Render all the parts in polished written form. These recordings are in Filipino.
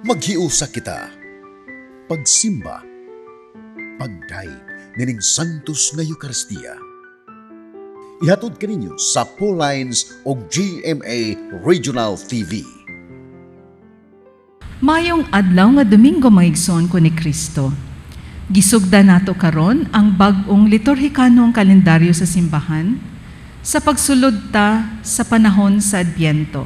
Maghiusa kita, pagsimba, pagdaig nining Santos nga Eucharistia. Ihatod kaninyo sa Paul Lines o GMA Regional TV. Mayong adlaw nga Domingo maigsoon ko ni Kristo. Gisugda nato karon ang bag-ong liturhikanong kalendaryo sa simbahan sa pagsulod ta sa panahon sa Adbyento.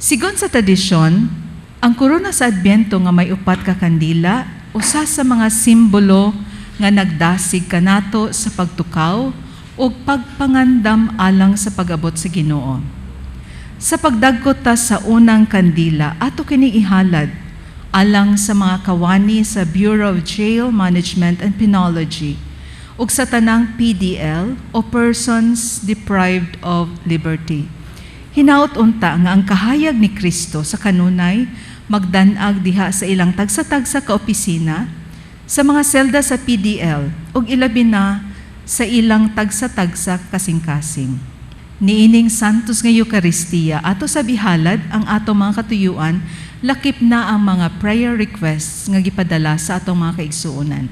Sigon sa tradisyon, ang korona sa Adbyento nga may upat ka kandila usa sa mga simbolo nga nagdasig kanato sa pagtukaw o pagpangandam alang sa pag-abot sa Ginoo. Sa pagdagkot ta sa unang kandila ato kini ihalad alang sa mga kawani sa Bureau of Jail Management and Penology ug sa tanang PDL o Persons Deprived of Liberty. Hinaut unta nga ang kahayag ni Kristo sa kanunay magdanag diha sa ilang tagsa-tagsa ka opisina, sa mga selda sa PDL ug ilabi na sa ilang tagsa-tagsa kasing-kasing. Niining Santos nga Eucharistia ato sa bihalad ang atong mga katuyuan, lakip na ang mga prayer requests nga gipadala sa atong mga kaigsuonan.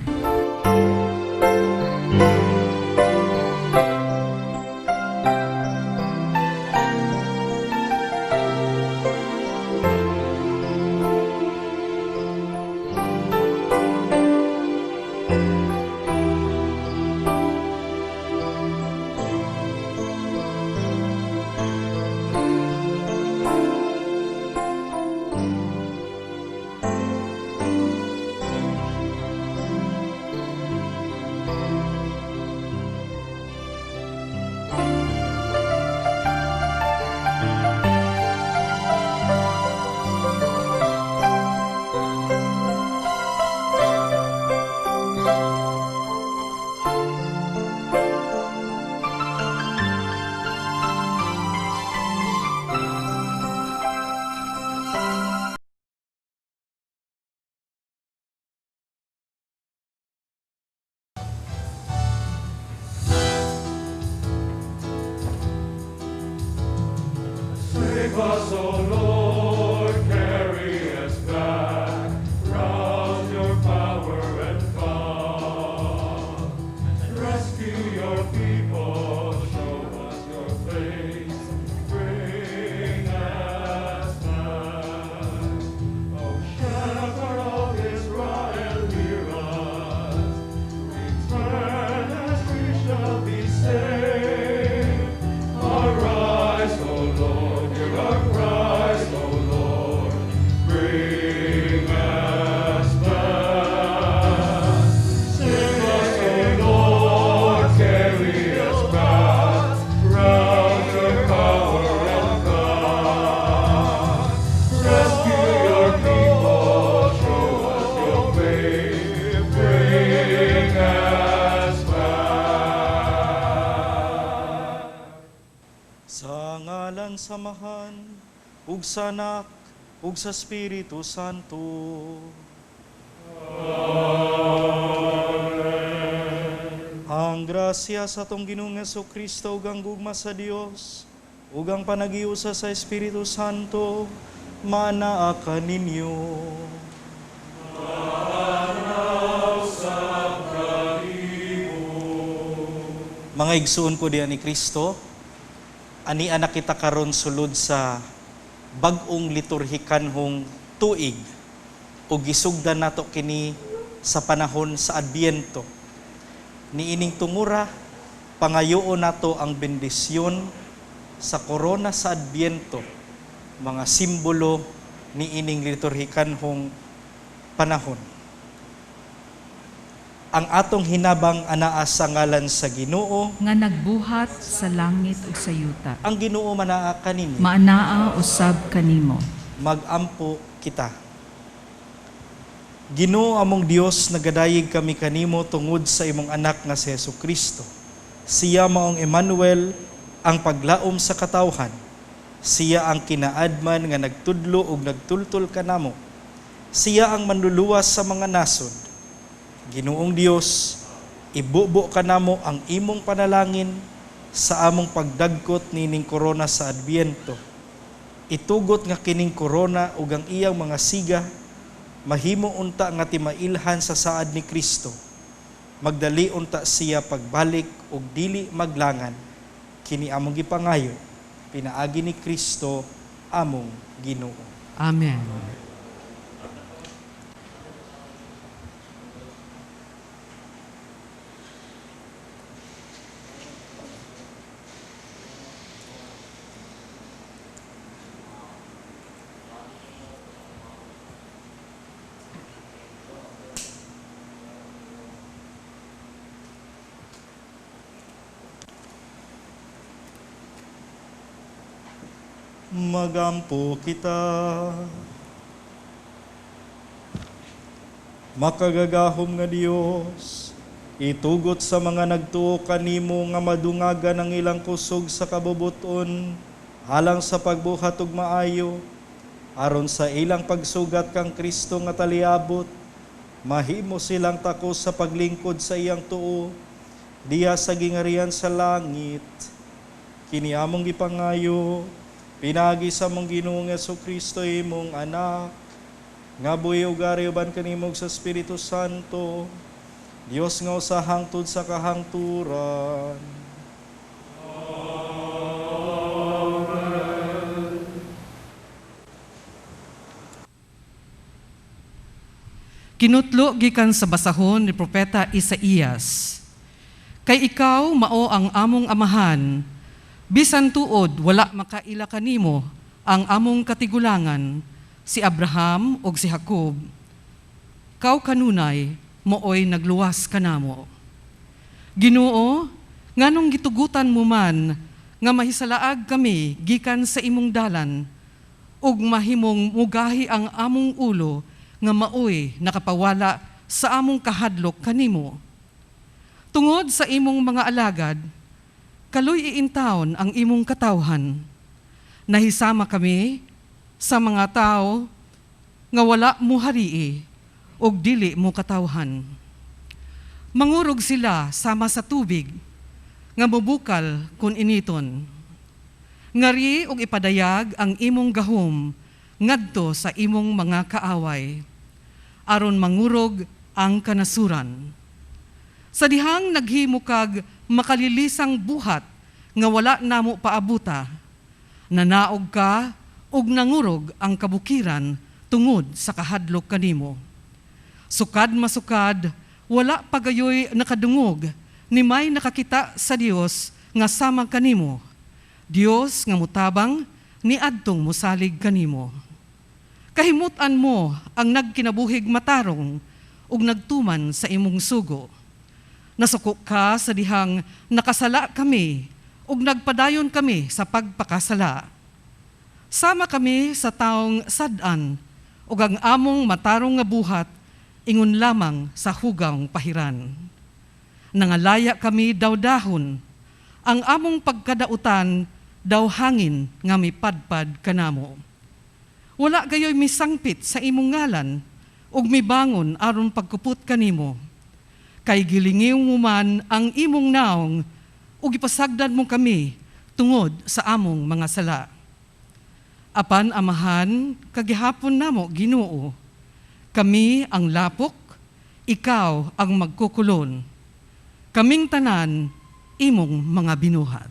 Save us, O Lord, carry us back, rouse your power and come, and rescue your people, show us your face, bring us back. O Shepherd of Israel, hear us, return as we shall be saved. Arise, O Lord, hear our cries, O Lord, bring us back. Save us, O Lord, carry us back, rouse your power and come. Rescue your people, show us your faith, bring us back. Sa ngalan samahan, ug sa Anak, ug sa Espiritu Santo. Ang grasya sa atong Ginoong Jesucristo ug ang gugma sa Dios ug ang panagiusa sa Espiritu Santo manaa kaninyo. Mga igsuon ko diyan ni Kristo, ani anak kita karon sulod sa bag-ong liturhikanhong tuig o gisugdan nato kini sa panahon sa Adbyento. Niining tungura, pangayoon nato ang bendisyon sa korona sa Adbyento, mga simbolo niining liturhikanhong panahon. Ang atong hinabang anaa sa ngalan sa Ginoo, Nga nagbuhat sa langit ug sa yuta. ang Ginoo manaa kaninyo. Maanaa usab kanimo. Magampo kita. Ginoo among Dios, nagadayeg kami kanimo tungod sa imong anak nga si Jesucristo. Siya maong Emmanuel, ang paglaom sa katawhan. Siya ang kinaadman nga nagtudlo ug nagtultol kanamo. Siya ang manluluwas sa mga nasod. Ginoong Dios, ibubo kanamo ang imong panalangin sa among pagdagkot nining korona sa Adbyento. Itugot nga kining korona ug ang iyang mga siga mahimo unta nga timailhan sa saad ni Kristo. Magdali unta siya pagbalik ug dili maglangan. Kini among gipangayo pinaagi ni Kristo among Ginoo. Amen. Magampo kita. Makagagahom nga Dios, itugot sa mga nagtuo kanimo nga madungagan ang ilang kusog sa kabubuton alang sa pagbuhat ug maayo aron sa ilang pagsugat kang Kristo nga taliabot, mahimo silang takos sa paglingkod sa iyang tuo diya sa gingarihan sa langit. Kini among gipangayo pinagi sa mong Ginoong Jesucristo imong anak, nga buhi ugari uban kanimog sa Espiritu Santo, Dios nga usa hangtod sa kahangturan. Kinutlo gikan sa basahon ni Propeta Isaías. Kay ikaw mao ang among amahan, bisan tuod wala makaila kanimo ang among katigulangan, si Abraham ug si Jacob. Kau kanunay mooy nagluwas kanamo. Ginoo, nganong gitugutan mo man nga mahisalaag kami gikan sa imong dalan ug mahimong mugahi ang among ulo nga maoy nakapawala sa among kahadlok kanimo. Tungod sa imong mga alagad, kaloy iintawon ang imong katawhan. Nahisama kami sa mga tao nga wala mo harii og dili mo katawhan. Mangurog sila sama sa tubig nga mubukal kun initon. Ngari og ipadayag ang imong gahom ngadto sa imong mga kaaway aron mangurog ang kanasuran. Sa dihang naghimo kag makalilisang buhat nga wala namo paabuta, nanaog ka ug nangurog ang kabukiran tungod sa kahadlok kanimo. Sukad masukad, wala pagayoy nakadungog, ni may nakakita sa Dios nga sama kanimo. Dios nga mutabang ni adtong musalig kanimo. Kahimutan mo ang nagkinabuhig matarong ug nagtuman sa imong sugo. Nasuko ka sa dihang nakasala kami ug nagpadayon kami sa pagpakasala. Sama kami sa taong sad-an ug ang among matarong nga buhat ingon lamang sa hugang pahiran. Nangalaya kami daw dahon, ang among pagkadautan daw hangin nga mipadpad kanamo. Wala gayoy misangpit sa imong ngalan ug mibangon aron pagkupot kanimo. Kay gilingiw mo man ang imong naong ug ipasagdan mo kami tungod sa among mga sala. Apan amahan, kagihapon namo Ginoo, kami ang lapok, ikaw ang magkukulon. Kaming tanan, imong mga binuhat.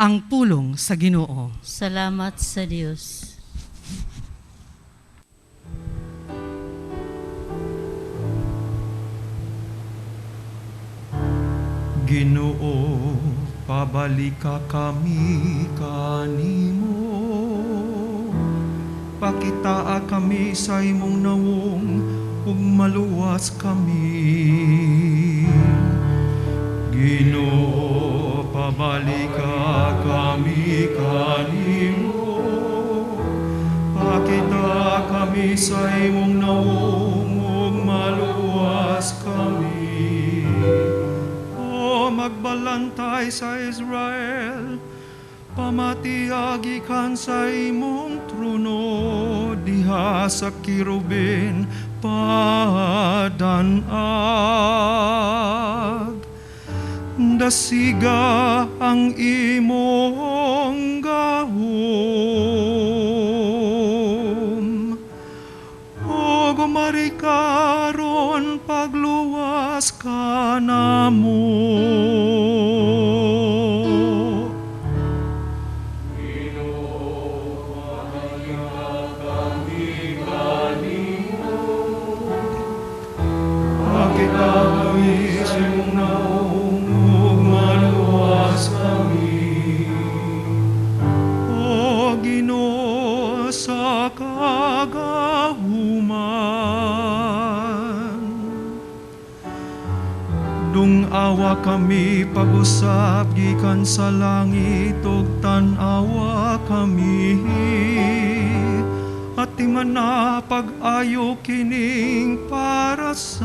Ang pulong sa Ginoo. Salamat sa Diyos. Ginoo, pabalika kami kanimo. Pakitaa kami sa imong nawong ug maluwas kami. Ginoo, pabalika kami kanimo. Pakita kami sa imong nawong ug maluwas kami. Magbalantay sa Israel, pamatiagi kan sa imong trono, diha sa kirubin padanag. Dasiga ang imong maluwas ka namo. Makita kami sa imong naong ug maluwas kami. O Ginoo sa kagahuman, dungawa kami pag-usap gikan sa langit ug tan-awa kami. At di man na pag-ayo kining parasan.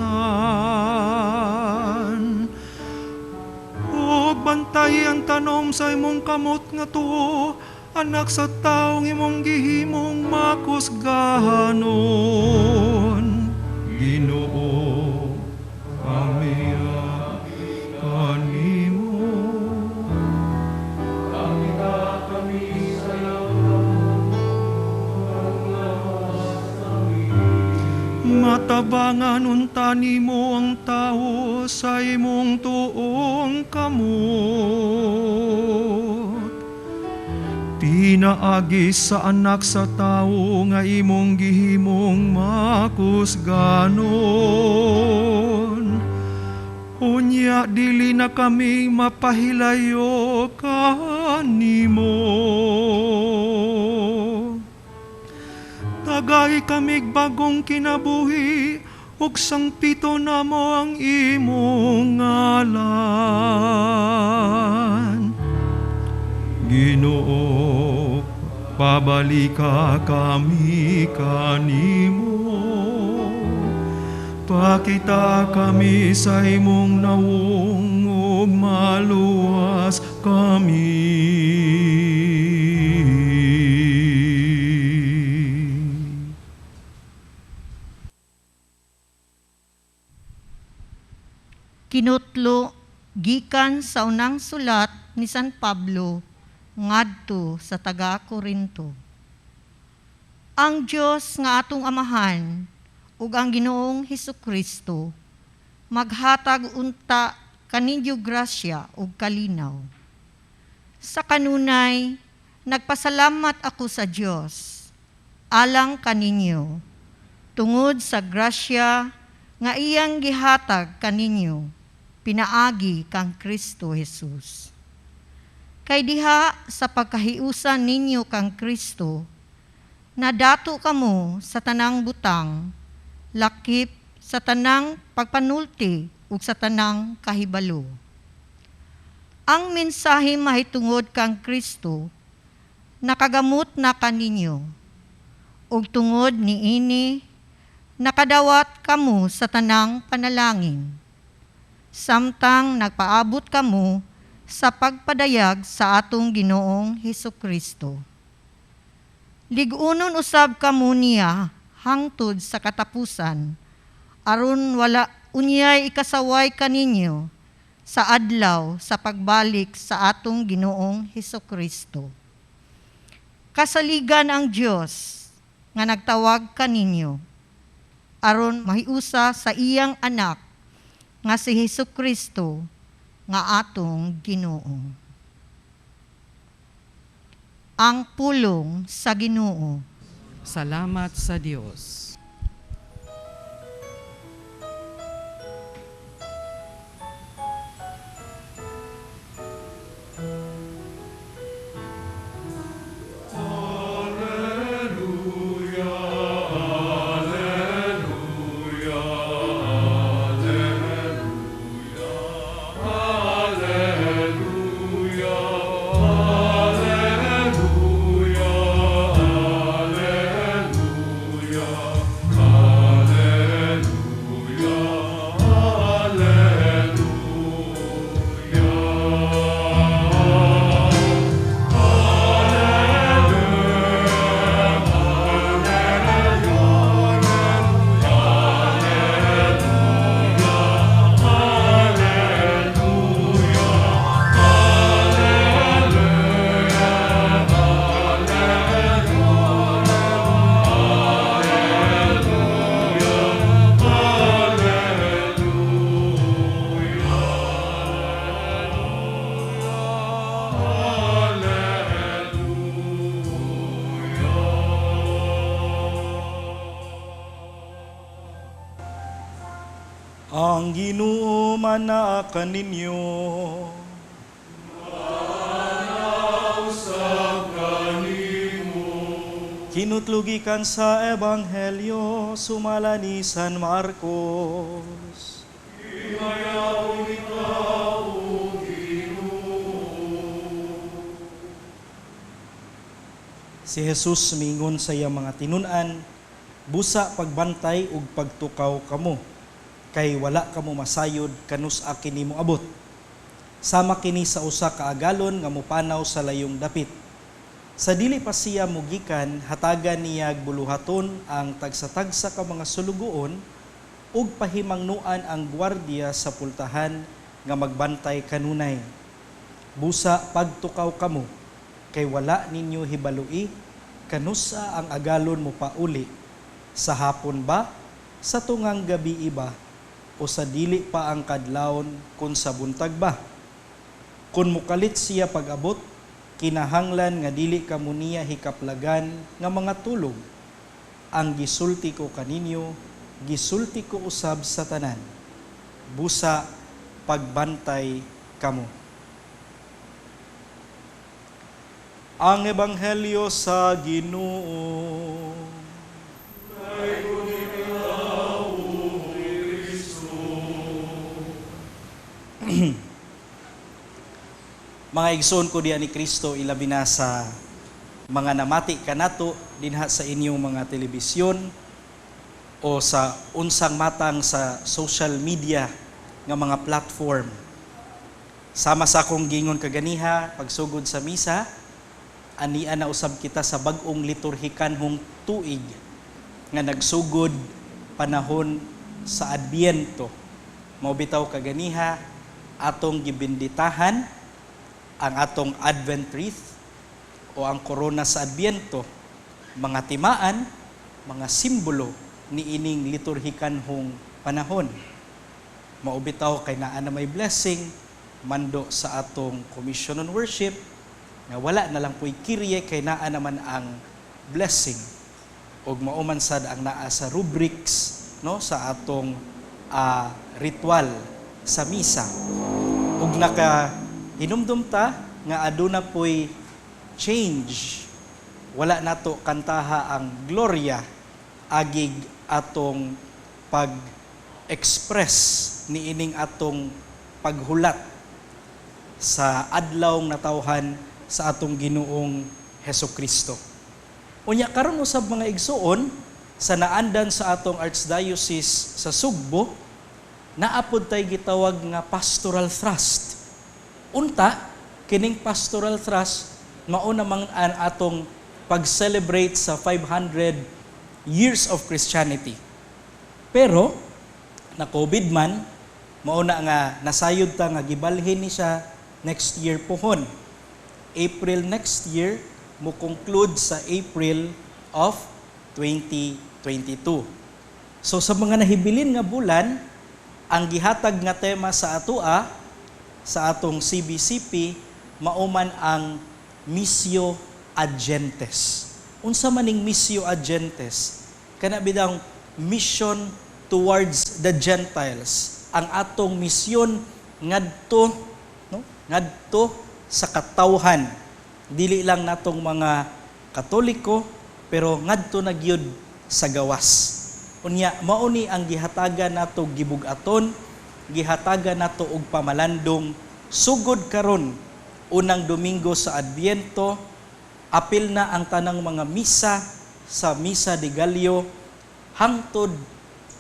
O bantayan tanom sa imong kamot nga tuo, anak sa taong imong gihimong makusgahanon. Ginoo, kami kanimo. Matabangan unta nimo ang tao sa imong tuong kamot. Pinaagi sa anak sa tao nga imong gihimong makusganon. Unya dili na kami mapahilayo kanimo. Tagay kamig bagong kinabuhi, ug sangpito na mo ang imong ngalan. Ginoo, pabalika kami kanimo. Pakita kami sa imong nawong ug maluwas kami. Kinutlo gikan sa unang sulat ni San Pablo ngadto sa taga-Korinto. Ang Dios nga atong Amahan ug ang Ginoong Hesukristo maghatag unta kaninyo grasya ug kalinaw. Sa kanunay nagpasalamat ako sa Dios alang kaninyo tungod sa grasya nga iyang gihatag kaninyo pinaagi kang Kristo Jesus. Kay diha sa pagkahiusan ninyo kang Kristo, nadato kamo sa tanang butang, lakip sa tanang pagpanulti ug sa tanang kahibalo. Ang mensahe mahitungod kang Kristo, nakagamot na kaninyo, ug tungod niini, nakadawat kamo sa tanang panalangin. Samtang nagpaabot kamo sa pagpadayag sa atong Ginoong Hesukristo. Ligunon usab kamo niya hangtod sa katapusan, aron wala unyay ikasaway kaninyo sa adlaw sa pagbalik sa atong Ginoong Hesukristo. Kasaligan ang Dios nga nagtawag kaninyo, aron mahiusa sa iyang anak nga si Hesukristo nga atong Ginoo. Ang pulong sa Ginoo. Salamat sa Diyos. Ang Ginoo manaakan ninyo. Kinutlugikan sa Ebanghelyo sumala ni San Marcos. Si Jesus mingon sa iyang mga tinunan, busa pagbantay ug pagtukaw kamo, kay wala kamo masayod kanus akin nimo abot. Sama kini sa usa ka agalon nga mopanaw sa layong dapit. Sa dili pa siya mugikan, hatagan niya buluhaton ang tagsa-tagsa ka mga sulugoon ug pahimangnuan ang gwardiya sa pultahan nga magbantay kanunay. Busa pagtukaw kamo, kay wala ninyo hibalui kanusa ang agalon mo pauli, sa hapon ba, sa tungang gabi iba, o sa dili pa ang kadlawon kun sa buntag ba. Kun mukalit siya pag-abot, kinahanglan nga dili kamo niya hikaplagan nga mga tulog. Ang gisulti ko kaninyo, gisulti ko usab sa tanan. Busa pagbantay kamo. Ang Ebanghelyo sa Ginoo. Mga igsoon ko diyan ni Kristo, ilabi na sa mga namati kanato dinha sa inyong mga telebisyon o sa unsang matang sa social media nga mga platform. Sama sa akong gingon kaganiha pagsugod sa misa, ania na usab kita sa bag-ong liturhikanhong tuig nga nagsugod panahon sa Adbyento. Mao bitaw kaganiha atong gibinditahan ang atong Advent wreath o ang korona sa Adbyento, mga timaan, mga simbolo ni ining liturhikanhong panahon. Mao bitaw kay naa na may blessing mando sa atong commission on worship nga wala na lang po'y kirye kay naa naman ang blessing ug mao man sad ang naa sa rubrics no sa atong ritual sa misa. Ug naka hinumdum ta nga aduna po'y change. Wala nato kantaha ang Gloria agig atong pag-express ni ining atong paghulat sa adlawng natawhan sa atong Ginoong Hesukristo. Unya karon usab mga igsuon sa naandan sa atong Archdiocese sa Sugbo, naapod tay gitawag nga pastoral thrust. Unta, kining pastoral thrust, mao namang an atong pag-celebrate sa 500 years of Christianity. Pero, na COVID man, mao na nga nasayod ta nga gibalhin ni siya next year pohon. April next year, mo conclude sa April of 2022. So sa mga nahibilin nga bulan, ang gihatag nga tema sa atua, sa atong CBCP, mauman ang Missio ad Gentes. Unsa maning Missio ad Gentes? Kana bidang mission towards the Gentiles. Ang atong misyon ngadto, no? Ngadto sa katawhan. Dili lang natong mga Katoliko, pero ngadto na gyud sa gawas. Unya mao ni ang gihatagan nato gibug-aton, gihatagan nato og pamalandong sugod karon unang Domingo sa Adbyento. Apil na ang tanang mga misa sa Misa de Gallio hangtod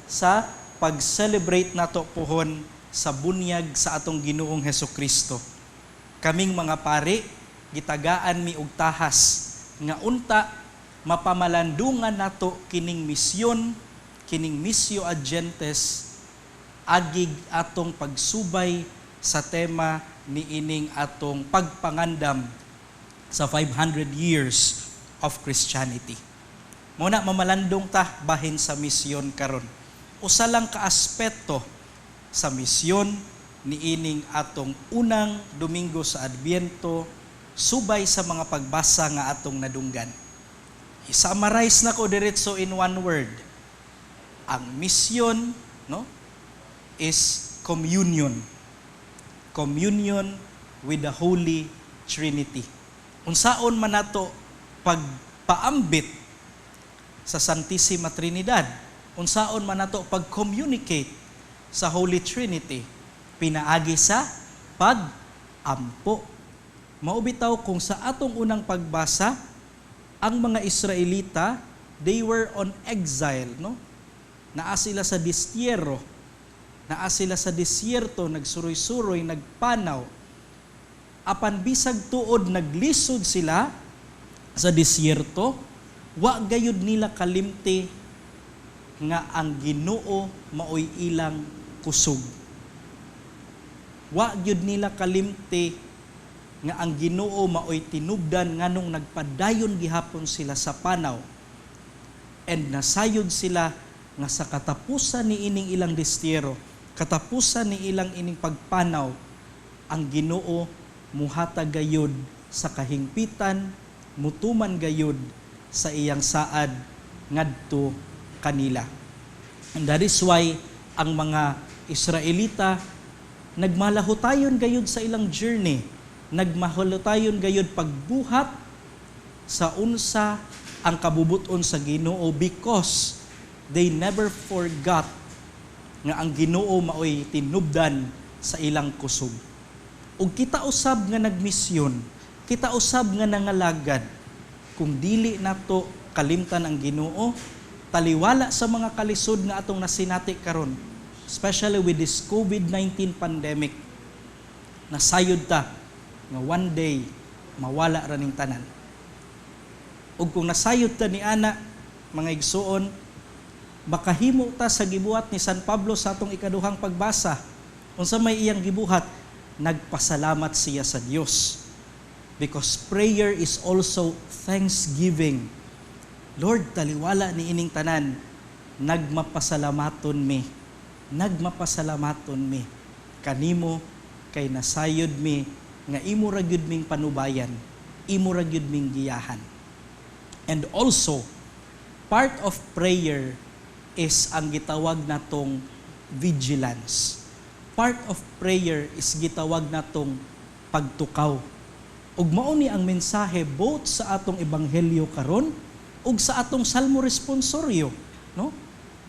sa pag-celebrate nato pohon sa bunyag sa atong Ginoong Hesukristo. Kaming mga pare, gitagaan mi og tahas nga unta mapamalandungan nato kining misyon, kining Missio ad Gentes, agig atong pagsubay sa tema ni ining atong pagpangandam sa 500 years of Christianity. Muna mamalandong ta bahin sa misyon karon. Usa lang ka aspeto sa misyon ni ining atong unang Domingo sa Adbyento subay sa mga pagbasa nga atong nadunggan. I-summarize na ko diretso in one word. Ang misyon, no? is communion. Communion with the Holy Trinity. Unsaon man nato pagpaambit sa Santissima Trinidad? Unsaon man nato pag-communicate sa Holy Trinity? Pinaagi sa pag-ampo. Mao bitaw kung sa atong unang pagbasa, ang mga Israelita, they were on exile, no? Naa sila sa distyerto, naa sila sa disyerto, nagsuroy-suroy, nagpanaw. Apan bisag tuod naglisod sila sa disyerto, wa gayud nila kalimti nga ang Ginoo maoy ilang kusog. Wa gyud nila kalimti nga ang Ginoo maoy tinubdan nganong nagpadayon gihapon sila sa panaw. And nasayod sila nga sa katapusan ni ining ilang distyero, katapusan ni ilang ining pagpanaw, ang Ginoo muhatag gayud sa kahingpitan, mutuman gayud sa iyang saad ngadto kanila. And that is why ang mga Israelita nagmalahutayon gayud sa ilang journey, nagmahulutayon gayud pagbuhat sa unsa ang kabubuton sa Ginoo because they never forgot nga ang Ginoo maoy tinubdan sa ilang kusog. Ug kita usab nga nagmisyon, kita usab nga nangalagad, kung dili nato kalimtan ang Ginoo, taliwala sa mga kalisod nga atong nasinati karon, especially with this COVID-19 pandemic, nasayod ta nga one day mawala ra ning tanan. Ug kung nasayod ta ni ana, mga igsuon, makahimo ta sa gibuhat ni San Pablo sa atong ikaduhang pagbasa. Unsa may iyang gibuhat? Nagpasalamat siya sa Dios. Because prayer is also thanksgiving. Lord, taliwala ni ining tanan, nagmapasalamaton mi. Nagmapasalamaton mi. Kanimo kay nasayod mi nga imo ra gyud ming panubayan, imo ra gyud ming giyahan. And also, part of prayer is ang gitawag natong vigilance. Part of prayer is gitawag natong pagtukaw. Ug mao ni ang mensahe both sa atong ebanghelyo karon ug sa atong salmo responsoryo, no?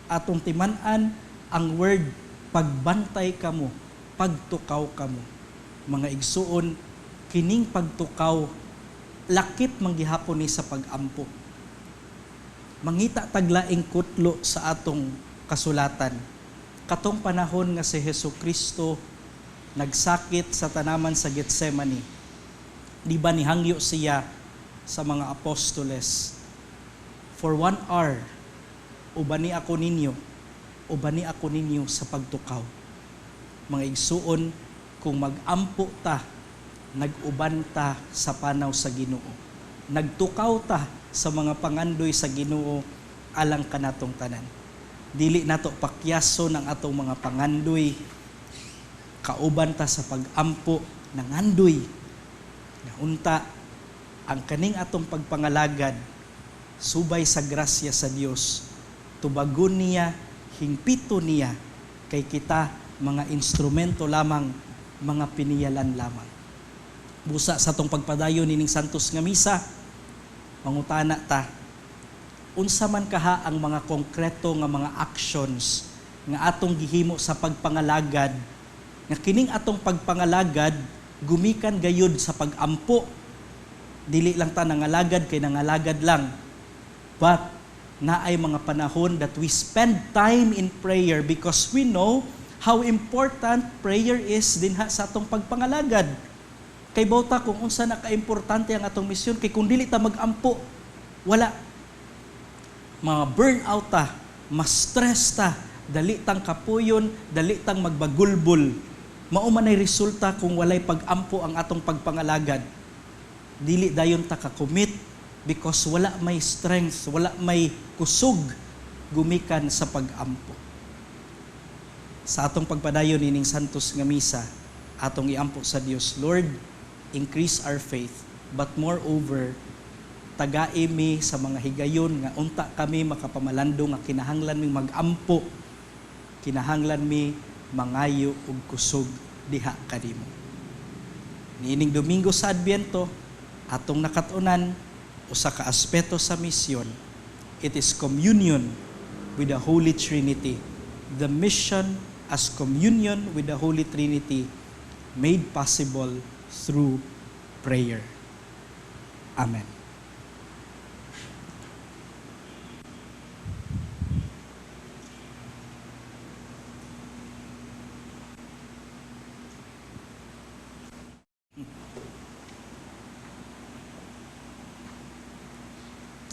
Atong timan-an ang word pagbantay kamo, pagtukaw kamo. Mga igsuon, kining pagtukaw lakip manggihapon ni sa pag-ampo. Mangita taglaing kutlo sa atong kasulatan. Katong panahon nga si Hesukristo nagsakit sa tanaman sa Getsemani, di ba nihangyo siya sa mga apostoles, for 1 hour, ubani ako ninyo sa pagtukaw. Mga igsuon, kung mag-ampo ta, nag-uban ta sa panaw sa Ginoo. Nagtukaw ta sa mga pangandoy sa Ginoo alang kanatong tanan. Dili nato pakyaso ng atong mga pangandoy, kauban ta sa pag-ampo ng andoy. Naunta ang kaning atong pagpangalagad subay sa grasya sa Dios. Tubagon niya, hingpito niya kay kita mga instrumento lamang, mga piniyalan lamang. Busa sa atong pagpadayon nining santos nga misa, mangutana ta, unsa man kaha ang mga konkreto nga mga actions nga atong gihimo sa pagpangalagad, nga kining atong pagpangalagad gumikan gayud sa pag-ampo. Dili lang ta nangalagad kay nangalagad lang, but naay mga panahon that we spend time in prayer because we know how important prayer is dinha sa atong pagpangalagad. Kay bawta kung unsa na kaimportante ang atong misyon, kay kung dili ta mag-ampo, wala. Mga burnout ta, ma-stress ta, dali tang kapuyon, dali tang magbagulbol. Mao man ay resulta kung walay pag-ampo ang atong pagpangalagad. Dili dayon ta ka-commit because wala may strength, wala may kusog gumikan sa pag-ampo. Sa atong pagpadayon ining santos nga misa, atong iampo sa Dios, Lord, increase our faith, but moreover, tagai mi sa mga higayon nga unta kami makapamalandong nga kinahanglan mi mag-ampo, kinahanglan mi mangayo ug kusog diha kanimo. Niining Domingo sa Adbyento, atong nakatunan usa ka aspeto sa misyon. It is communion with the Holy Trinity. The mission as communion with the Holy Trinity made possible through prayer. Amen.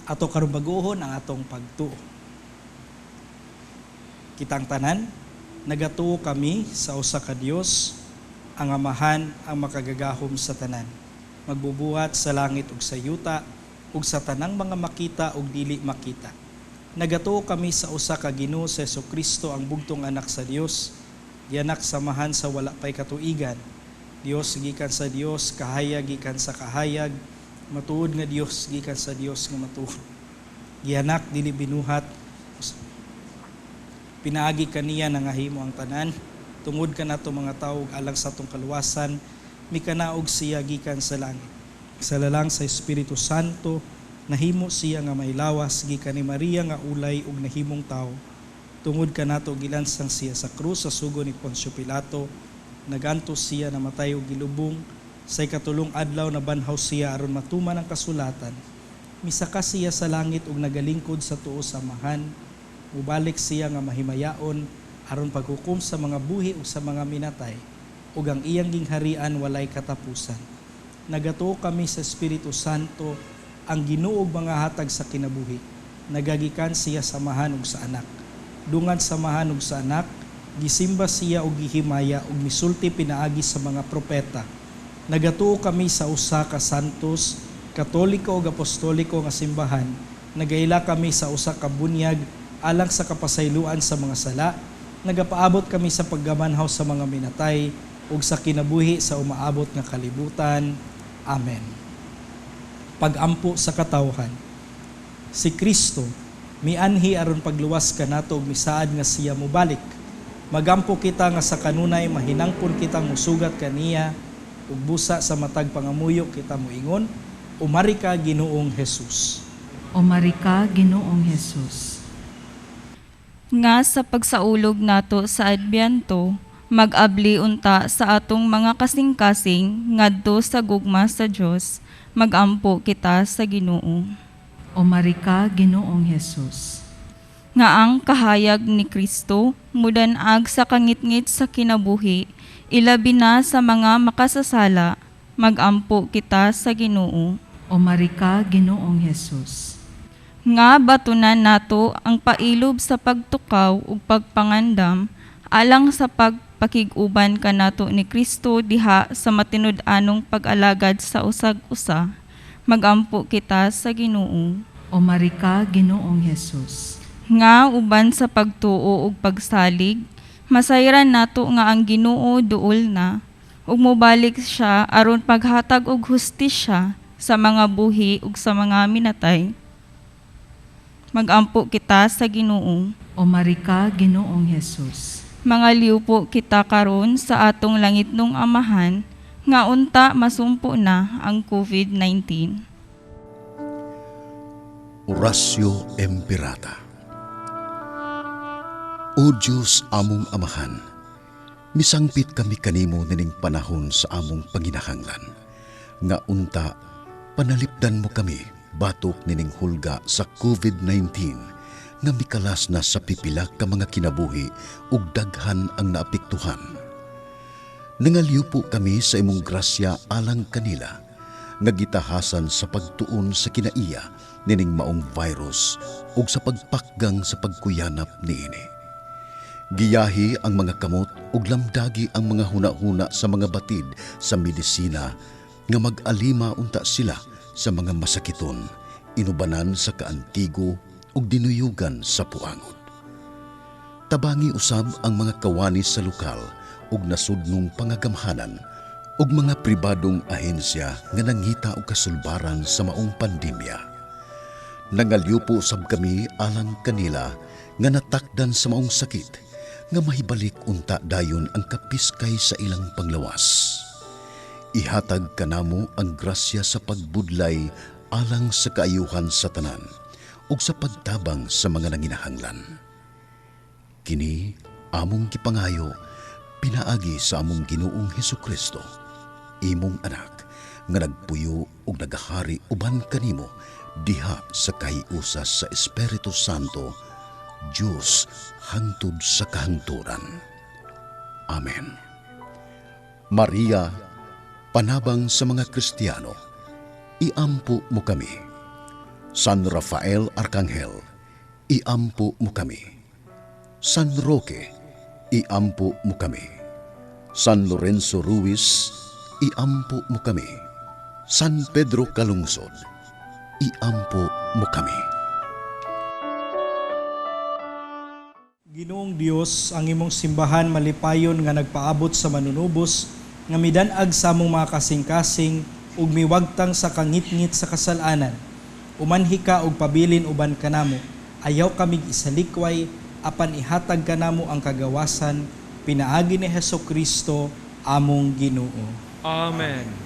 Ato karon baguhon ang atong pagtuo. Kitang tanan, nagatuo kami sa usa ka Dios, ang Amahan, ang makagagahom sa tanan. Magbubuhat sa langit ug sa yuta, ug sa tanang mga makita ug dili makita. Nagatuo kami sa usa ka Ginoo sa Jesucristo, ang bugtong anak sa Dios, gianak samahan sa wala pay katuigan. Dios gikan sa Dios, kahayag gikan sa kahayag, matuod nga Dios gikan sa Dios nga matuod. Gianak dili binuhat, pinaagi kaniya nangahimo ang tanan, tungod kanato mga tawo alang sa atong kaluwasan, mikanaog siya gikan sa langit. Sa lalang sa Espiritu Santo, nahimo siya nga may lawas gikan ni Maria nga ulay ug nahimong tawo. Tungod kanato gilansang siya sa krus sa sugo ni Poncio Pilato, nagantos siya namatay og gilubong. Sa ikatulong adlaw na banhaw siya aron matuman ang kasulatan. Misaka siya sa langit ug nagalingkod sa tuo sa Amahan. Mubalik siya nga mahimayaon aron paghukom sa mga buhi ug sa mga minatay, ug ang iyang gingharian walay katapusan. Nagatuo kami sa Espiritu Santo, ang Ginoo ug mga hatag sa kinabuhi. Nagagikan siya sa Amahan ug sa Anak. Dungan sa Amahan ug sa Anak, gisimba siya ug gihimaya ug misulti pinaagi sa mga propeta. Nagatuo kami sa usa ka santos, katoliko ug apostoliko nga simbahan. Nagaila kami sa usa ka bunyag alang sa kapasayloan sa mga sala. Nagapaabot kami sa paggamanhaw sa mga minatay ug sa kinabuhi sa umaabot nga kalibutan. Amen. Pagampo sa katawhan. Si Kristo mianhi aron pagluwas kanato ug misaad nga siya mobalik. Magampo kita nga sa kanunay mahinangpon kitang musugat kaniya ug busa sa matag pangamuyo kita moingon, umari ka Ginoong Hesus. Umari ka, Ginoong Hesus. Nga sa pagsaulog nato sa Adbyento, mag-abli unta sa atong mga kasing-kasing ngadto sa gugma sa Dios, magampo kita sa Ginoo. Umari ka, Ginoong Hesus. Nga ang kahayag ni Kristo mudanag sa kangitngit sa kinabuhi, ilabi na sa mga makasasala, magampo kita sa Ginoo. Umari ka, Ginoong Hesus. Nga batunan nato ang pailob sa pagtukaw ug pagpangandam alang sa pagpakig-uban kanato ni Kristo diha sa matinud-anong pag-alagad sa usag-usa, magampo kita sa Ginoo. Umari ka, Ginoong Hesus. Nga uban sa pagtuo ug pagsalig, masayran nato nga ang Ginoo duol na ug mobalik siya aron paghatag og hustisya sa mga buhi ug sa mga minatay. Magampo kita sa Ginoo. Umari ka, Ginoong Hesus. Mga liupo kita karon sa atong langitnong Amahan, nga unta masumpo na ang COVID-19. Orasyo Emperata. O Diyos among Amahan, misangpit kami kanimo nining panahon sa among panginahanglan. Nga unta, panalipdan mo kami batok nining hulga sa COVID-19 nga mikalas na sa pipila ka mga kinabuhi ug daghan ang naapektuhan. Nangalyo po kami sa imong grasya alang kanila nga gitahasan sa pagtuon sa kinaiya nining maong virus ug sa pagpakgang sa pagkuyanap niini. Giyahi ang mga kamot ug lamdagi ang mga huna-huna sa mga batid sa medisina nga mag-alima unta sila sa mga masakiton, inubanan sa kaantigo ug dinuyugan sa puangon. Tabangi usab ang mga kawani sa lokal ug nasudnong pangagamhanan ug mga pribadong ahensya nga nanghita og kasulbaran sa maong pandemya. Nangalyo po usab kami alang kanila nga natakdan sa maong sakit nga mahibalik unta dayon ang kapiskay sa ilang panglawas. Ihatag kanamo ang grasya sa pagbudlay alang sa kaayuhan sa tanan ug sa pagtabang sa mga nanginahanglan. Kini among gipangayo pinaagi sa among Ginoong Hesukristo, imong anak nga nagpuyo ug nagahari uban kanimo diha sa kahiusas sa Espiritu Santo, Diyos hangtod sa kahangturan. Amen. Maria, panabang sa mga Kristiyano, iampo mo kami. San Rafael Arcangel, iampo mo kami. San Roque, iampo mo kami. San Lorenzo Ruiz, iampo mo kami. San Pedro Calungsod, iampo mo kami. Ginoong Dios, ang imong simbahan malipayon nga nagpaabot sa manunubos, nga midanag sa among mga kasing-kasing, ug miwagtang sa kangit-ngit sa kasalanan. Umanhi ka og pabilin uban kanamo, ayaw kamig isalikway, apan ihatag kanamo ang kagawasan, pinaagi ni Hesukristo, among Ginoo. Amen.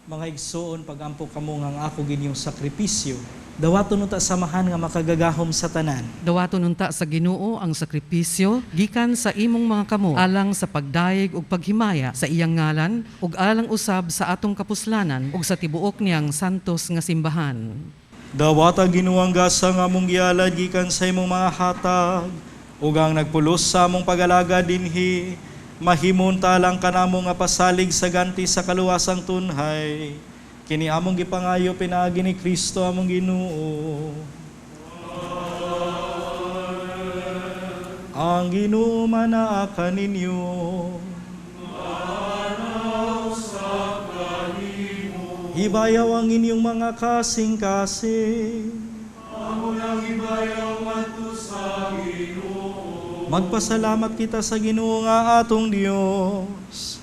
Mga igsoon, pagampo kamo nga ako ginyong sakripisyo, dawaton ta samahan nga makagagahom sa tanan. Dawaton unta sa Ginoo ang sakripisyo gikan sa imong mga kamo alang sa pagdayeg ug paghimaya sa iyang ngalan ug alang usab sa atong kapuslanan ug sa tibuok niyang santos nga simbahan. Dawata ginuang gasa nga mong gialad gikan sa imong mga hatag, ug ang nagpulos sa among pag-alaga dinhi, mahimon talang kanamo nga pasalig sa ganti sa kaluwasang tunhay. Kini among gipangayo pinaagi ni Kristo among Ginoo. Ang Ginoo manaa kaninyo. Hibayaw ang inyong mga kasing-kasing. Amo nang hibayaw manto sa Ginoo. Magpasalamat kita sa Ginoo nga atong Dios.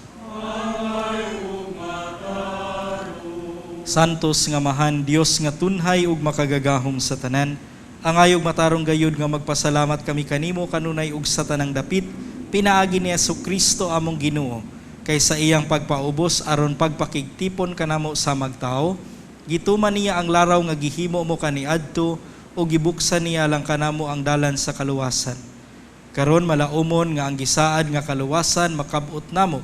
Santos nga mahan, Dios nga tunhay ug makagagahom sa tanan. Ang ayog matarong gayud nga magpasalamat kami kanimo kanunay ug sa tanang dapit, pinaagi ni Hesukristo among Ginoo, kaysa iyang pagpaubos aron pagpakigtipon kanamo sa magtao. Gituman niya ang laraw nga gihimo mo kaniadto o gibuksan niya lang kanamo ang dalan sa kaluwasan. Karon malaumon nga ang gisaad nga kaluwasan makabut namo.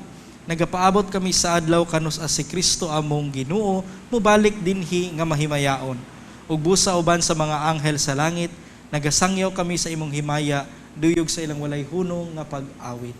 Nagapaabot kami sa adlaw kanus si Kristo among Ginoo, mubalik dinhi nga mahimayaon. Ug busa uban sa mga anghel sa langit, nagasangyaw kami sa imong himaya, duyog sa ilang walay hunong nga pag-awit.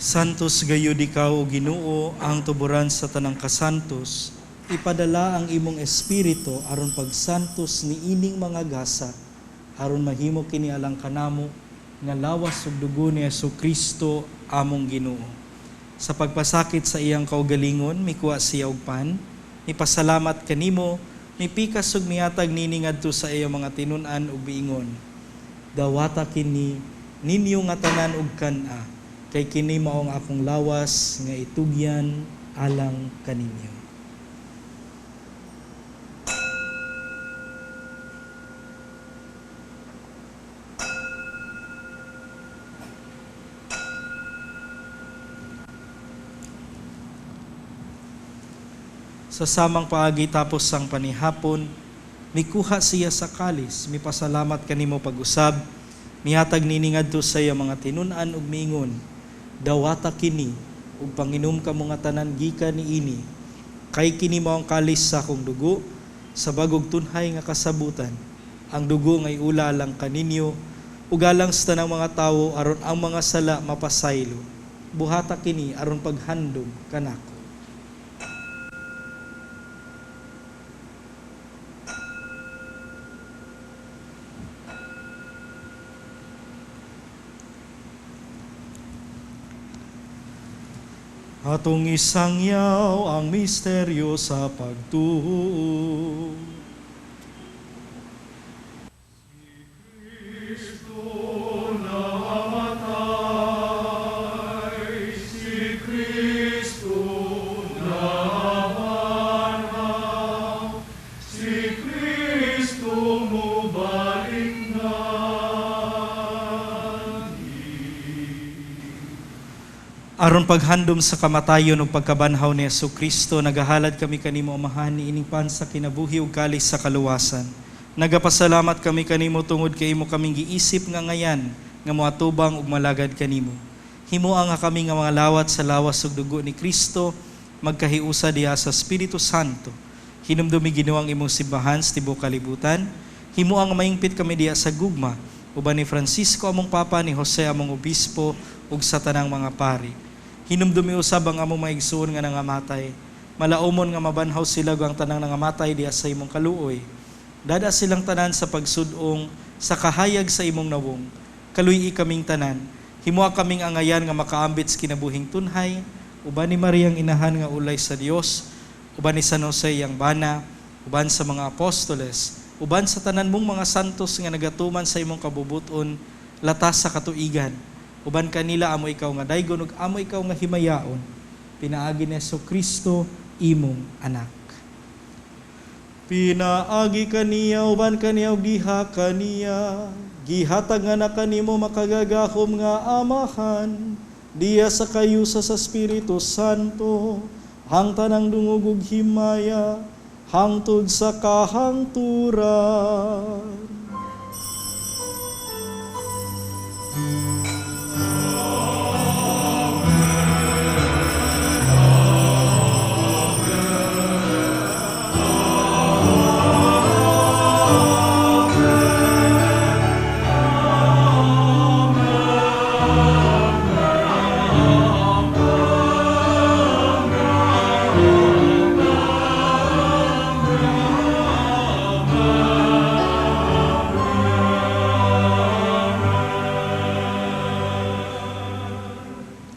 Santos gayud ikaw o Ginoo ang tuburan sa tanang kasantos, ipadala ang imong espiritu aron pagsantos ni ining mga gasa, aron mahimo kini alang kanamo nga lawas ug dugo ni Jesucristo among Ginoo. Sa pagpasakit sa iyang kaugalingon, mikuha siya og pan, mipasalamat kanimo, mipikas ug mihatag nini ngadto sa iyang mga tinun-an ug biingon. Dawata kini ninyo nga tanan ug kana, kay kini mao ang akong lawas nga itugyan alang kaninyo. Sa samang paagi tapos sang panihapon, mikuha siya sa kalis, mipasalamat kanimo pag-usab, mihatag nini ngadto sa iya mga tinun-an ug miingon, dawata kini ug panginom ka mga tanan gikan niini, kay kini mao ang kalis sa akong dugo, sa bagog tunhay nga kasabutan. Ang dugo nga iula lang kaninyo, ug alang sa tanang mga tawo aron ang mga sala mapasaylo. Buhata kini aron paghandom kanako. Atong isangyaw ang misteryo sa pagtuo. Aron paghandom sa kamatayon ug pagkabanhaw ni Jesucristo, nagahalad kami kanimo amahan ni ining pan sa kinabuhi ug kalis sa kaluwasan. Nagapasalamat kami kanimo tungod kay imo kaming giisip nga ngayan nga moatubang ug malagad kanimo. Himuang nga kami nga mga lawat sa lawas ug dugo ni Kristo magkahiusa diha sa Espiritu Santo. Hinumdumi Ginoo ang imong simbahan sa tibuok kalibutan. Himuang nga maingpit kami diha sa gugma uban ni Francisco among papa, ni Jose among obispo ug sa tanang mga pari. Hinumdumi usab ang among mga igsoon nga nangamatay. Malaumon nga mabanhaw sila ang tanang nangamatay diha sa imong kaluoy. Dada silang tanan sa pagsudong sa kahayag sa imong nawong. Kaluy kaming tanan. Himua kaming angayan nga makaambit sa kinabuhing tunhay, uban ni Maria ang inahan nga ulay sa Dios, uban ni San Jose yang bana, uban sa mga apostoles, uban sa tanan mong mga santos nga nagatuman sa imong kabubuton, latas sa katuigan. Uban kanila amo ikaw nga daygon ug amo ikaw nga himayaon. Pinaagi ni Jesucristo imong anak. Pinaagi kaniya uban kaniya ug diha kaniya. Gihatag nga na kanimo makagagahom nga amahan. Diya sa kayusa sa Espiritu Santo. Hangtanang dungog ug himaya hangtod sa kahangturan.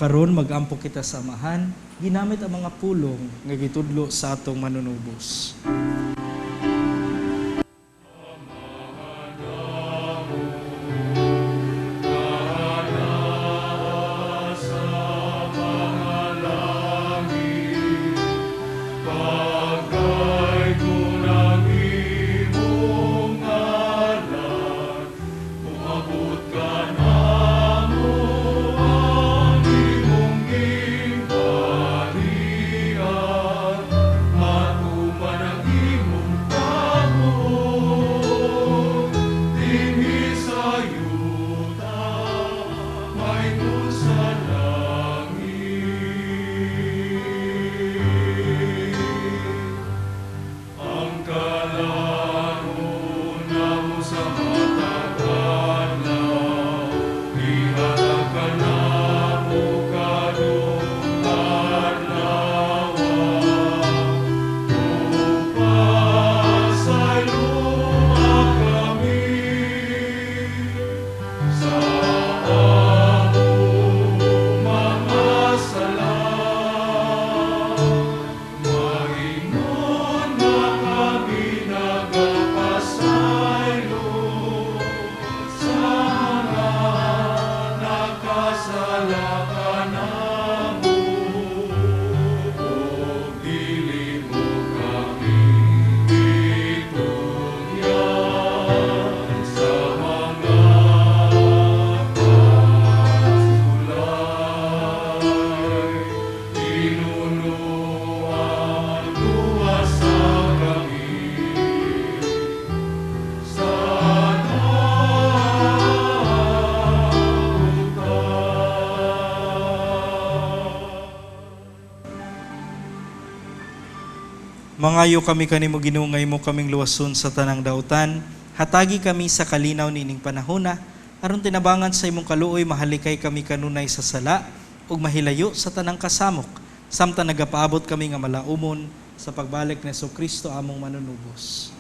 Karon magampo kita sa amahan, ginamit ang mga pulong nga gitudlo sa atong manunubos. Ihatag ka na mo Mangayo kami kanimo Ginoo nga imo kaming luwason sa tanang dautan. Hatagi kami sa kalinaw niining panahona aron tinabangan sa imong kaluoy mahalikay kami kanunay sa sala ug mahilayo sa tanang kasamok. Samtang nagapaabot kami nga malaumon sa pagbalik ni Jesucristo among manunubos.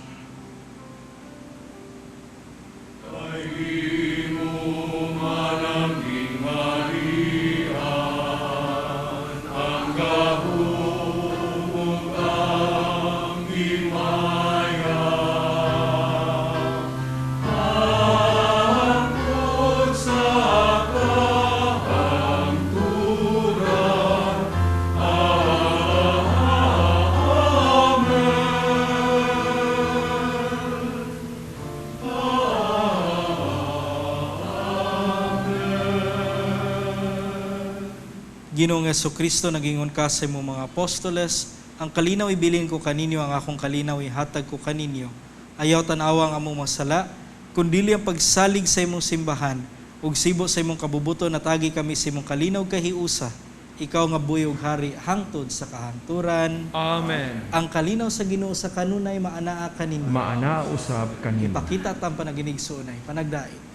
Ginoong Jesucristo, nagingon ka sa imong mga apostoles, ang kalinaw ibilin ko kaninyo, ang akong kalinaw ihatag ko kaninyo. Ayaw tanawa ang among masala, kundili ang pagsalig sa imong simbahan, ug sibo sa imong kabubuto natagi kami sa imong kalinaw kahiusa. Ikaw nga buhi ug hari hangtod sa kahangturan. Amen. Ang kalinaw sa Ginoo sa kanunay maanaa kaninyo. Maana usab kanimo. Ipakita ang panaginigsunay, panagdait.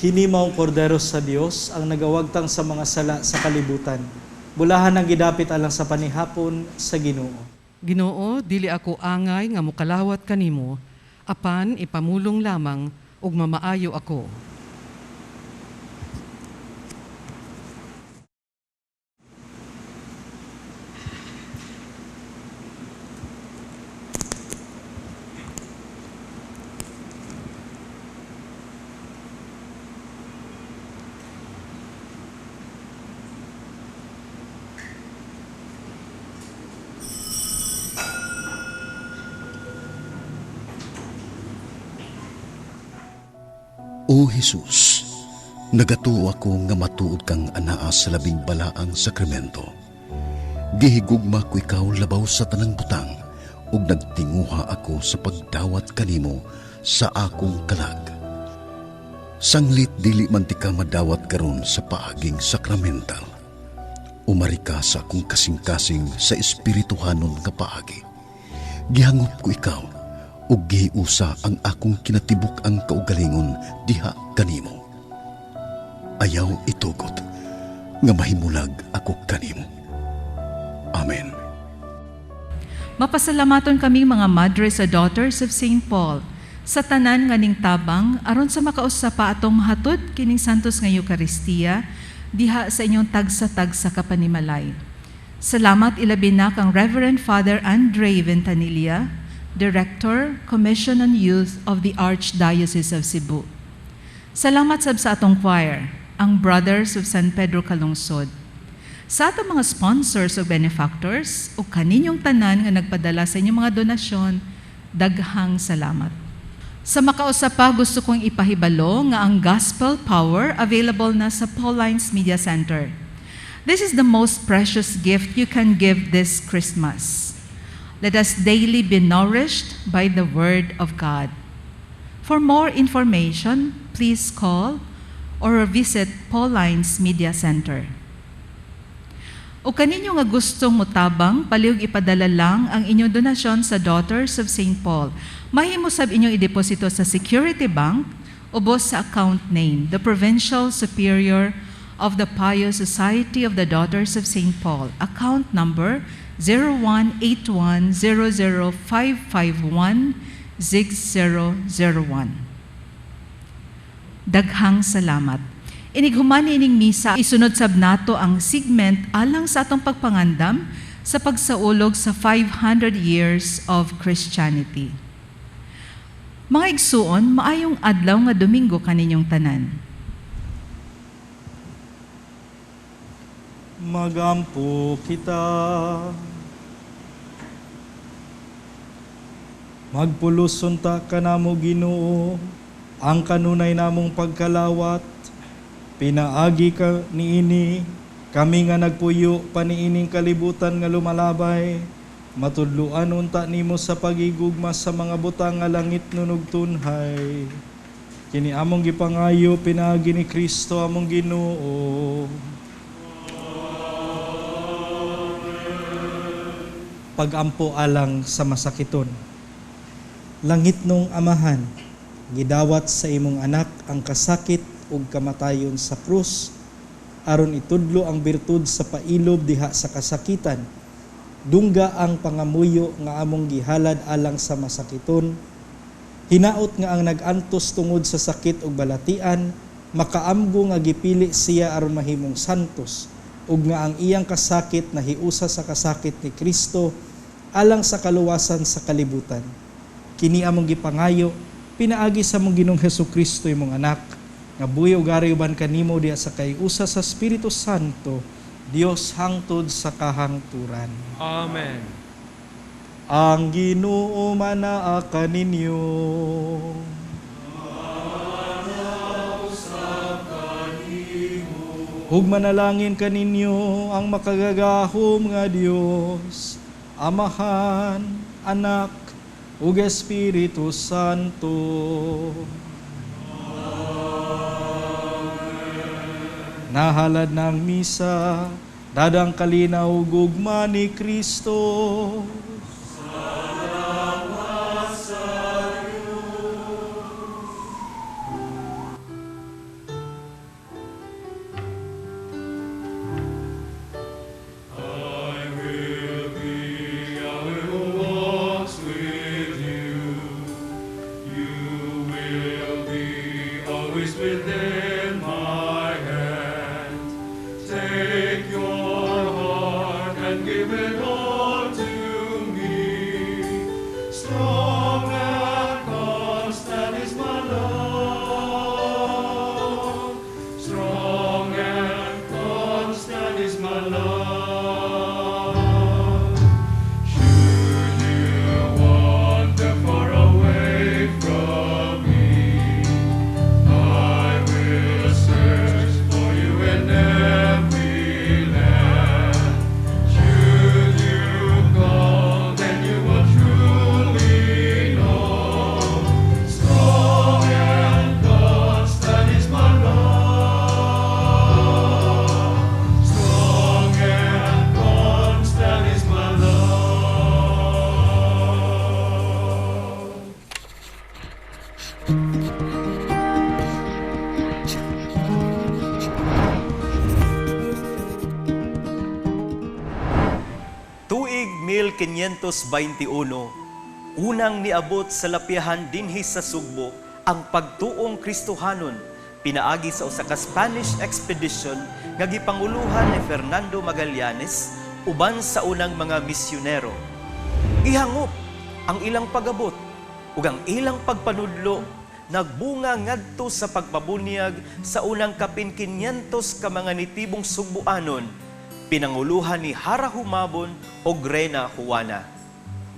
Kini maong kordero sa Dios ang nagawagtang sa mga sala sa kalibutan. Bulahan ang gidapit alang sa panihapon sa Ginoo. Ginoo, dili ako angay nga mukalawat kanimo, apan ipamulong lamang ug mamaayo ako. O Jesus, nagatuo ako nga matuod kang anaa sa labing balaang sakramento. Gihigugma ko ikaw labaw sa tanang butang, ug nagtinguha ako sa pagdawat kanimo sa akong kalag. Sanglit dili man ti ka madawat karon sa paaging sakramental. Umari ka sa akong kasing-kasing sa espirituhanon nga paagi. Gihangop ko ikaw, ug gihiusa ang akong kinatibuk ang kaugalingon diha kanimo. Ayaw itugot nga mahimulag ako kanimo. Amen. Mapasalamaton kami mga Madres sa Daughters of St. Paul sa tanan nga ning tabang aron sa makausap pa atong mahatod kining santos nga Eucharistia diha sa inyong tagsa-tagsa kapanimalay. Salamat ilabi na kang Reverend Father Andre Ventanilla, Director, Commission on Youth of the Archdiocese of Cebu. Salamat sab sa atong choir, ang Brothers of San Pedro Calungsod. Sa atong mga sponsors o benefactors, o kaninyong tanan nga nagpadala sa inyong mga donasyon, daghang salamat. Sa makausap pa, gusto kong ipahibalo nga ang Gospel Power available na sa Paulines Media Center. This is the most precious gift you can give this Christmas. Let us daily be nourished by the Word of God. For more information, please call or visit Paulines Media Center. O kaninyo nga gustong mutabang, palihog ipadala lang ang inyong donasyon sa Daughters of St. Paul. Mahimo sab inyong ideposito sa Security Bank ubos sa account name, the Provincial Superior of the Pious Society of the Daughters of St. Paul, account number 018100551601. Daghang salamat. Inighuman ining misa, isunod sab nato ang segment alang sa atong pagpangandam sa pagsaulog sa 500 years of Christianity. Mga igsuon, maayong adlaw nga Domingo kaninyong tanan. Magampo kita. Magpulos unta ka namo Ginoo, ang kanunay namong pagkalawat. Pinaagi ka niini, kami nga nagpuyo paniining kalibutan nga lumalabay. Matudluan unta nimo sa pagigugma sa mga butang nga langit nunog tunhay. Kini among gipangayo pinaagi ni Kristo among Ginoo. Pagampo alang sa masakiton. Langit nung Amahan, gidawat sa imong anak ang kasakit ug kamatayon sa krus, aron itudlo ang birtud sa pailob diha sa kasakitan. Dungga ang pangamuyo nga among gihalad alang sa masakiton. Hinaot nga ang nag-antos tungod sa sakit ug balatian, makaamgo nga gipili siya aron mahimong santos, ug nga ang iyang kasakit nahiusa sa kasakit ni Kristo alang sa kaluwasan sa kalibutan. Kini among gipangayo, pinaagi sa mong Ginoong Hesukristo imong anak, nga buhi ug ari uban kanimo diha sa kayusa sa Espiritu Santo, Dios hangtod sa kahangturan. Amen. Ang Ginoo manaa kaninyo. Ug manalangin kaninyo ang makagagahom nga Dios, Amahan, Anak, ug Espiritu Santo. Nahalad ng misa, dadang kalinaw gugma ni Kristo. Tuig 1521, unang niabot sa lapihan dinhi sa Sugbo ang pagtuong Kristohanon pinaagi sa usa ka Spanish expedition nga gipanguluhan ni Fernando Magallanes uban sa unang mga misyonero. Ihangop ang ilang pagabot ug ang ilang pagpanudlo nagbunga ngadto sa pagpabunyag sa unang kapin 500 ka mga nitibong Sugboanon, pinanguluhan ni Hara Humabon o Reyna Juana.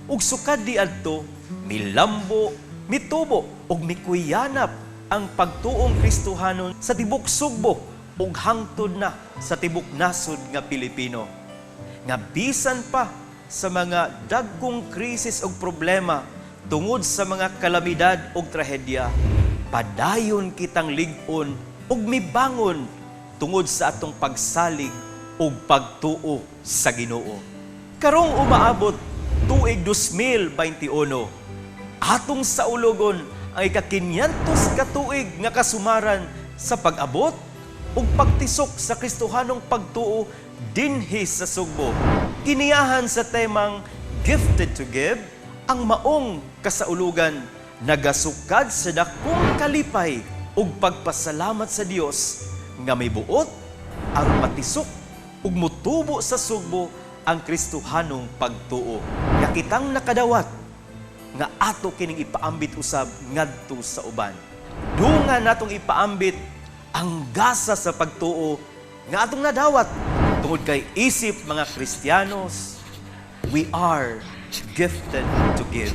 Ug sukad di adto, milambo, mitubo ug mikuyanap ang pagtuong Kristohanon sa tibok Sugbo ug hangtod na sa tibok nasod nga Pilipino. Nga bisan pa sa mga dagkong krisis ug problema tungod sa mga kalamidad ug trahedya, padayon kitang lig-on ug mibangon tungod sa atong pagsalig ug pagtuo sa Ginoo. Karong umaabot tuig 2021, atong saulogon ang ika-500 ka tuig nga kasumaran sa pag-abot ug pagtisok sa Kristohanong pagtuo dinhi sa Sugbo. Giniyahan sa temang Gifted to Give, ang maong kasaulugan nagasukad sa dakong kalipay ug pagpasalamat sa Dios nga may buot aron matisok ug mutubo sa Sugbo ang Kristohanong pagtuo. Nga kitang nakadawat nga ato kining ipaambit usab ngadto sa uban. Dunga natong ipaambit ang gasa sa pagtuo nga atong nadawat tungod kay isip mga Kristiyanos, we are gifted to give.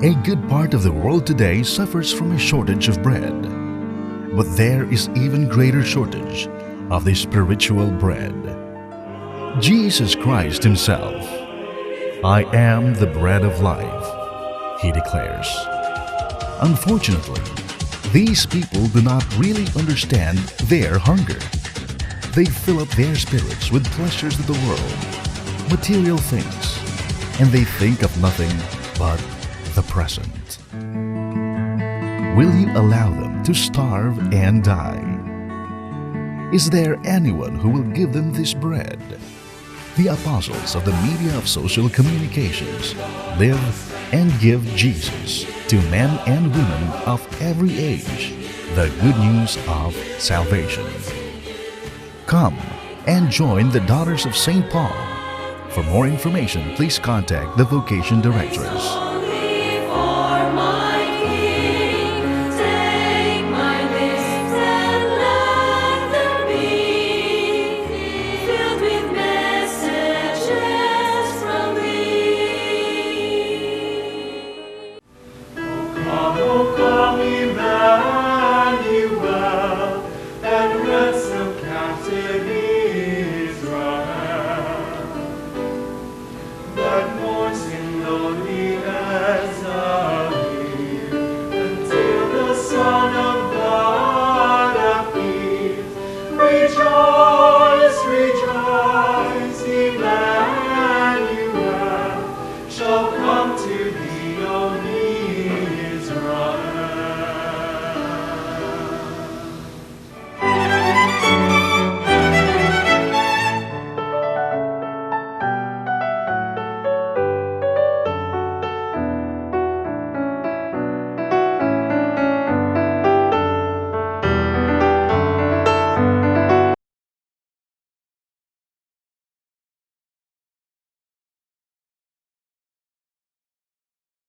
A good part of the world today suffers from a shortage of bread. But there is even greater shortage of the spiritual bread. Jesus Christ himself, "I am the bread of life," he declares. Unfortunately, these people do not really understand their hunger. They fill up their spirits with pleasures of the world, material things, and they think of nothing but the present. Will you allow them to starve and die? Is there anyone who will give them this bread? The apostles of the media of social communications live and give Jesus to men and women of every age the good news of salvation. Come and join the Daughters of St. Paul. For more information, please contact the Vocation Directors.